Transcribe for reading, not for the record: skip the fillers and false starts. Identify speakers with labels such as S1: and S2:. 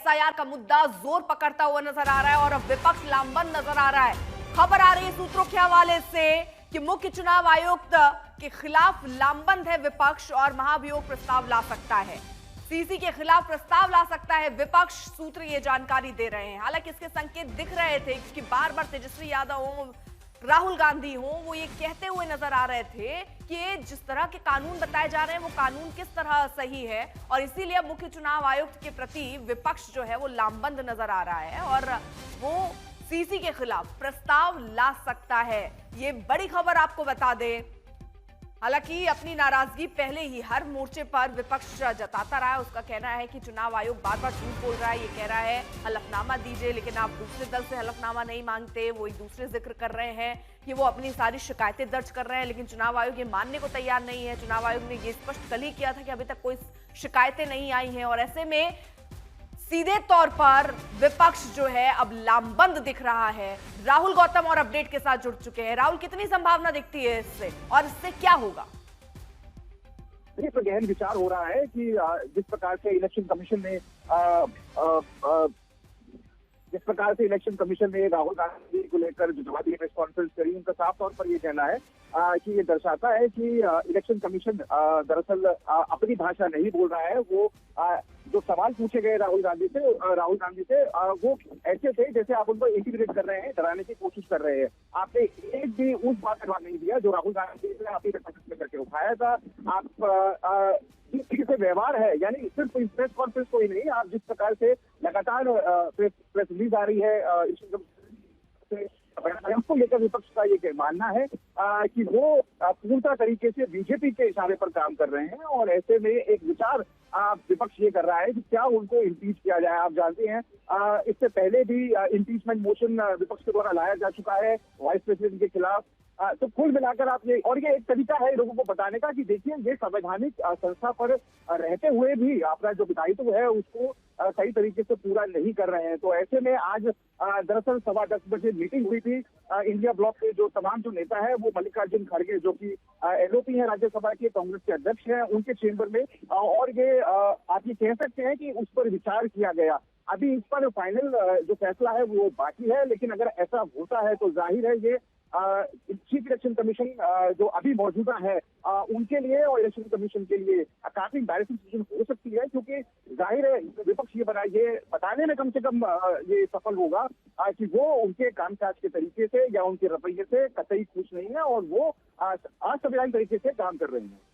S1: SIR का मुद्दा जोर पकड़ता हुआ नजर आ रहा है और अब विपक्ष लामबंद नजर आ रहा है। खबर आ रही है सूत्रों के हवाले से कि मुख्य चुनाव आयुक्त के खिलाफ लामबंद है विपक्ष और महाभियोग प्रस्ताव ला सकता है। सीसी के खिलाफ प्रस्ताव ला सकता है विपक्ष, सूत्र ये जानकारी दे रहे हैं। हालांकि इसके संकेत दिख रहे थे क्योंकि बार बार तेजस्वी यादव हो, राहुल गांधी हो, वो ये कहते हुए नजर आ रहे थे कि जिस तरह के कानून बताए जा रहे हैं वो कानून किस तरह सही है और इसीलिए मुख्य चुनाव आयुक्त के प्रति विपक्ष जो है वो लामबंद नजर आ रहा है और वो सीसी के खिलाफ प्रस्ताव ला सकता है। ये बड़ी खबर आपको बता दें। हालांकि अपनी नाराजगी पहले ही हर मोर्चे पर विपक्ष जताता रहा है। उसका कहना है कि चुनाव आयोग बार बार झूठ बोल रहा है। ये कह रहा है हलफनामा दीजिए, लेकिन आप दूसरे दल से हलफनामा नहीं मांगते। वो एक दूसरे जिक्र कर रहे हैं कि वो अपनी सारी शिकायतें दर्ज कर रहे हैं, लेकिन चुनाव आयोग ये मानने को तैयार नहीं है। चुनाव आयोग ने ये स्पष्ट कल ही किया था कि अभी तक कोई शिकायतें नहीं आई हैं और ऐसे में सीधे तौर पर विपक्ष जो है अब लामबंद दिख रहा है। राहुल गौतम और अपडेट के साथ जुड़ चुके हैं। राहुल, कितनी संभावना दिखती है इससे और इससे क्या होगा?
S2: देखिए, तो गहन विचार हो रहा है कि जिस प्रकार से इलेक्शन कमीशन ने राहुल गांधी को लेकर जो जवाबी प्रेस कॉन्फ्रेंस करी, उनका साफ तौर पर ये कहना है कि ये दर्शाता है कि इलेक्शन कमीशन दरअसल अपनी भाषा नहीं बोल रहा है। वो जो सवाल पूछे गए राहुल गांधी से वो ऐसे थे जैसे आप उनको इंटीग्रेट कर रहे हैं, डराने की कोशिश कर रहे हैं। आपने एक भी उस बात का जवाब नहीं दिया जो राहुल गांधी ने अपनी में करके उठाया था। आप जिस तरीके से व्यवहार है, यानी सिर्फ प्रेस कॉन्फ्रेंस कोई नहीं, आप जिस प्रकार से लगातार प्रेस रिलीज आ रही है उसको लेकर विपक्ष का ये मानना है कि वो पूर्णतः तरीके से बीजेपी के इशारे पर काम कर रहे हैं और ऐसे में एक विचार विपक्ष ये कर रहा है कि क्या उनको इम्पीच किया जाए। आप जानते हैं इससे पहले भी इम्पीचमेंट मोशन विपक्ष के द्वारा लाया जा चुका है वाइस प्रेसिडेंट के खिलाफ। तो कुल मिलाकर आप ये एक तरीका है लोगों को बताने का कि देखिए ये संवैधानिक संस्था पर रहते हुए भी अपना जो दायित्व है उसको सही तरीके से पूरा नहीं कर रहे हैं। तो ऐसे में आज दरअसल 10:15 बजे मीटिंग हुई थी। इंडिया ब्लॉक के जो तमाम जो नेता है वो मल्लिकार्जुन खड़गे, जो कि एलओपी है राज्यसभा के, कांग्रेस के अध्यक्ष हैं, उनके चेंबर में और ये आप ये कह सकते हैं कि उस पर विचार किया गया। अभी इस पर फाइनल जो फैसला है वो बाकी है, लेकिन अगर ऐसा होता है तो जाहिर है ये चीफ इलेक्शन कमीशन जो अभी मौजूदा है उनके लिए और इलेक्शन कमीशन के लिए काफी एम्बैरेसिंग सिचुएशन हो सकती है, क्योंकि जाहिर है विपक्ष ये बताने में कम से कम ये सफल होगा कि वो उनके कामकाज के तरीके से या उनके रवैये से कतई खुश नहीं है और वो असंवैधानिक तरीके से काम कर रहे हैं।